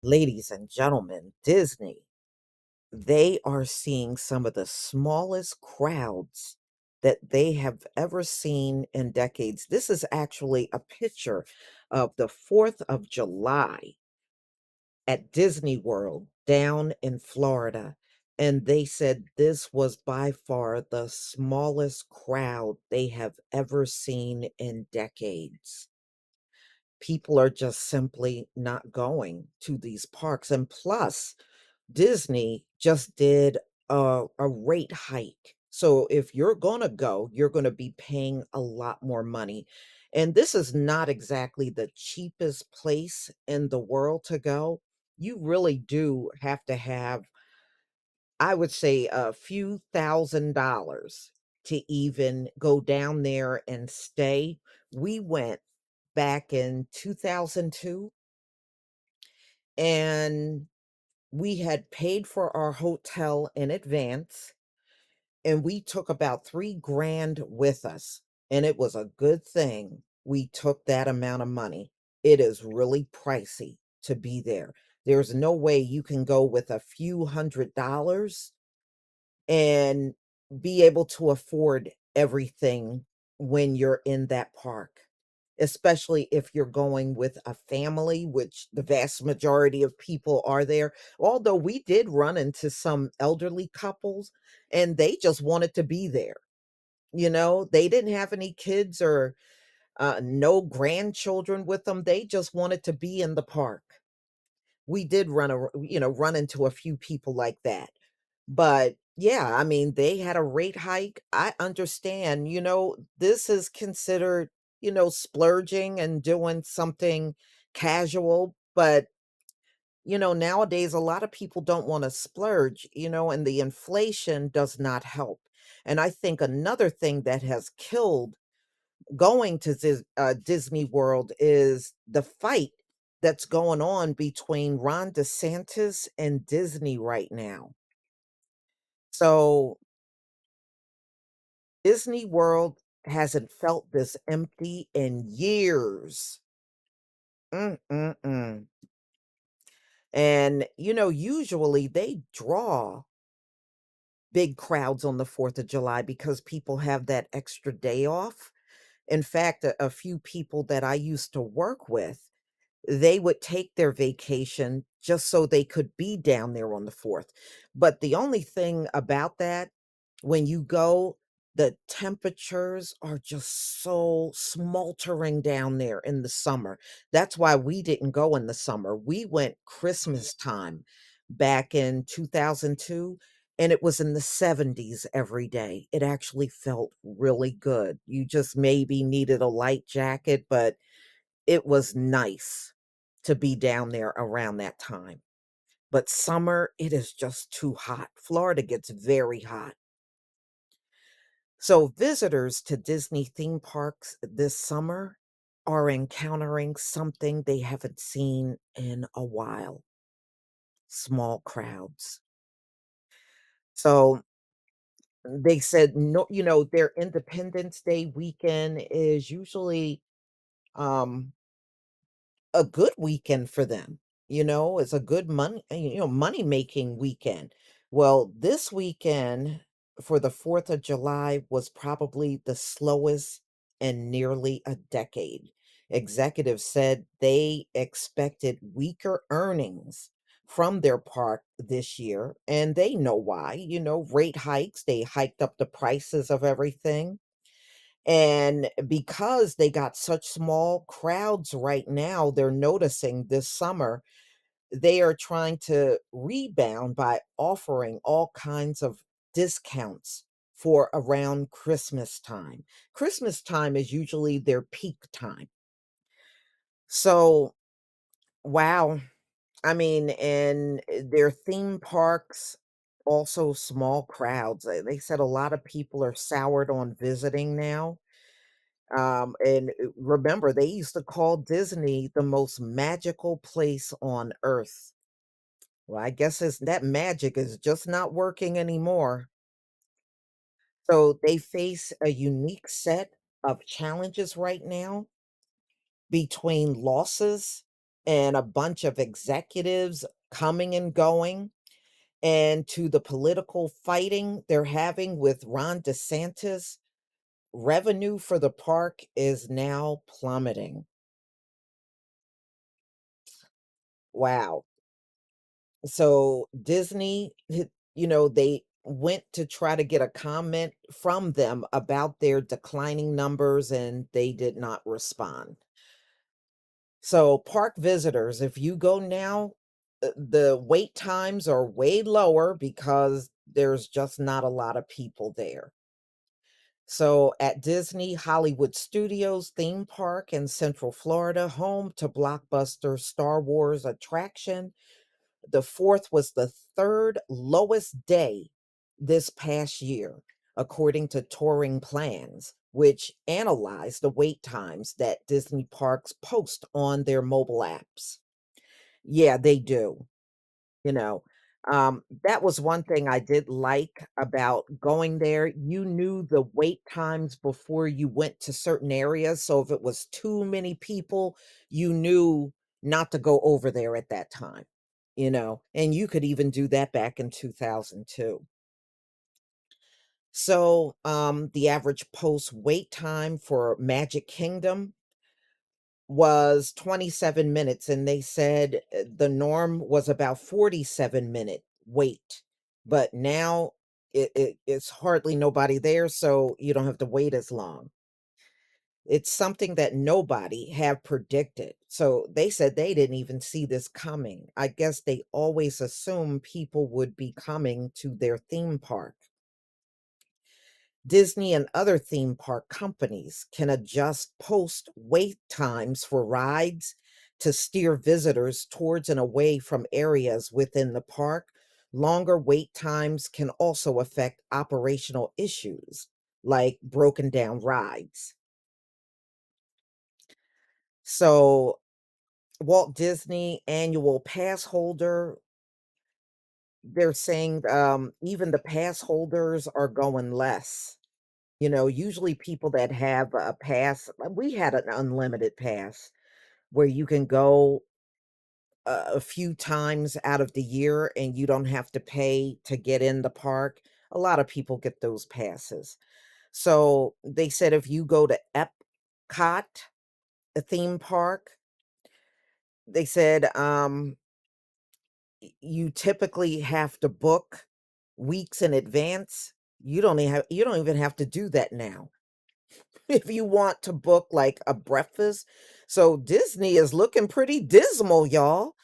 Ladies and gentlemen, Disney, they are seeing some of the smallest crowds that they have ever seen in decades. This is actually a picture of the 4th of July at Disney World down in Florida. And they said this was by far the smallest crowd they have ever seen in decades. People are just simply not going to these parks. And plus, Disney just did a rate hike. So if you're gonna go, you're gonna be paying a lot more money. And this is not exactly the cheapest place in the world to go. You really do have to have, I would say, a few $1,000s to even go down there and stay. We went back in 2002 and we had paid for our hotel in advance, and we took about 3 grand with us, and it was a good thing we took that amount of money. It is really pricey to be there. There's no way you can go with a few $100s and be able to afford everything when you're in that park, especially if you're going with a family, which the vast majority of people are there. Although we did run into some elderly couples and they just wanted to be there. They didn't have any kids or no grandchildren with them. They just wanted to be in the park. We did run into a few people like that. But yeah, I mean, they had a rate hike. I understand, this is considered, splurging and doing something casual. But, nowadays, a lot of people don't want to splurge, and the inflation does not help. And I think another thing that has killed going to Disney World is the fight that's going on between Ron DeSantis and Disney right now. So Disney World hasn't felt this empty in years. Mm-mm-mm. And, usually they draw big crowds on the 4th of July because people have that extra day off. In fact, a few people that I used to work with, they would take their vacation just so they could be down there on the 4th. But the only thing about that, when you go, the temperatures are just so sweltering down there in the summer. That's why we didn't go in the summer. We went Christmas time back in 2002, and it was in the 70s every day. It actually felt really good. You just maybe needed a light jacket, but it was nice to be down there around that time. But summer, it is just too hot. Florida gets very hot. So visitors to Disney theme parks this summer are encountering something they haven't seen in a while: small crowds. So they said no, their Independence Day weekend is usually um a good weekend for them. It's a good money making weekend. Well, this weekend for the 4th of July was probably the slowest in nearly a decade. Executives said they expected weaker earnings from their park this year, and they know why. Rate hikes, they hiked up the prices of everything, and because they got such small crowds right now, they're noticing this summer, they are trying to rebound by offering all kinds of discounts for around Christmas time. Christmas time is usually their peak time. So, wow. I mean, and their theme parks, also small crowds. They said a lot of people are soured on visiting now. And remember, they used to call Disney the most magical place on earth. Well, I guess that magic is just not working anymore. So they face a unique set of challenges right now between losses. and a bunch of executives coming and going, and to the political fighting they're having with Ron DeSantis, revenue for the park is now plummeting. Wow. So Disney, they went to try to get a comment from them about their declining numbers and they did not respond. So park visitors, if you go now, the wait times are way lower because there's just not a lot of people there. So at Disney Hollywood Studios theme park in Central Florida, home to blockbuster Star Wars attraction, the fourth was the third lowest day this past year, according to Touring Plans, which analyzed the wait times that Disney parks post on their mobile apps. Yeah, they do. You know, that was one thing I did like about going there. You knew the wait times before you went to certain areas. So if it was too many people, you knew not to go over there at that time, and you could even do that back in 2002. So the average post wait time for Magic Kingdom was 27 minutes, and they said the norm was about 47-minute wait. But now it's hardly nobody there, so you don't have to wait as long. It's something that nobody had predicted. So they said they didn't even see this coming. I guess they always assumed people would be coming to their theme park. Disney and other theme park companies can adjust post wait times for rides to steer visitors towards and away from areas within the park. Longer wait times can also affect operational issues like broken down rides. So, Walt Disney annual pass holder, they're saying even the pass holders are going less. Usually people that have a pass, we had an unlimited pass where you can go a few times out of the year and you don't have to pay to get in the park. A lot of people get those passes. So they said if you go to Epcot, a theme park, they said you typically have to book weeks in advance. You don't even have to do that now if you want to book like a breakfast. So Disney is looking pretty dismal, y'all.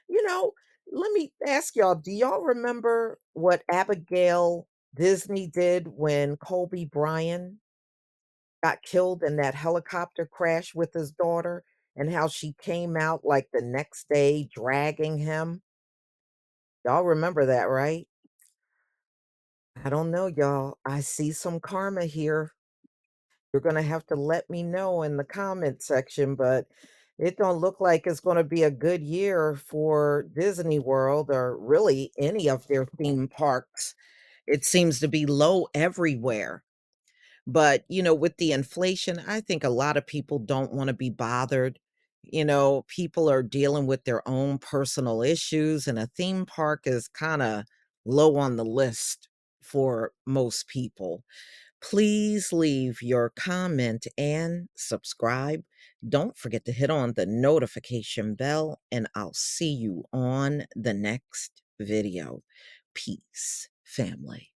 You know, Let me ask y'all, do y'all remember what Abigail Disney did when Kobe Bryant got killed in that helicopter crash with his daughter and how she came out like the next day dragging him? Y'all remember that, right? I don't know, y'all. I see some karma here. You're gonna have to let me know in the comment section, but it don't look like it's gonna be a good year for Disney World or really any of their theme parks. It seems to be low everywhere. But, with the inflation, I think a lot of people don't want to be bothered. People are dealing with their own personal issues, and a theme park is kind of low on the list for most people. Please leave your comment and subscribe. Don't forget to hit on the notification bell, and I'll see you on the next video. Peace, family.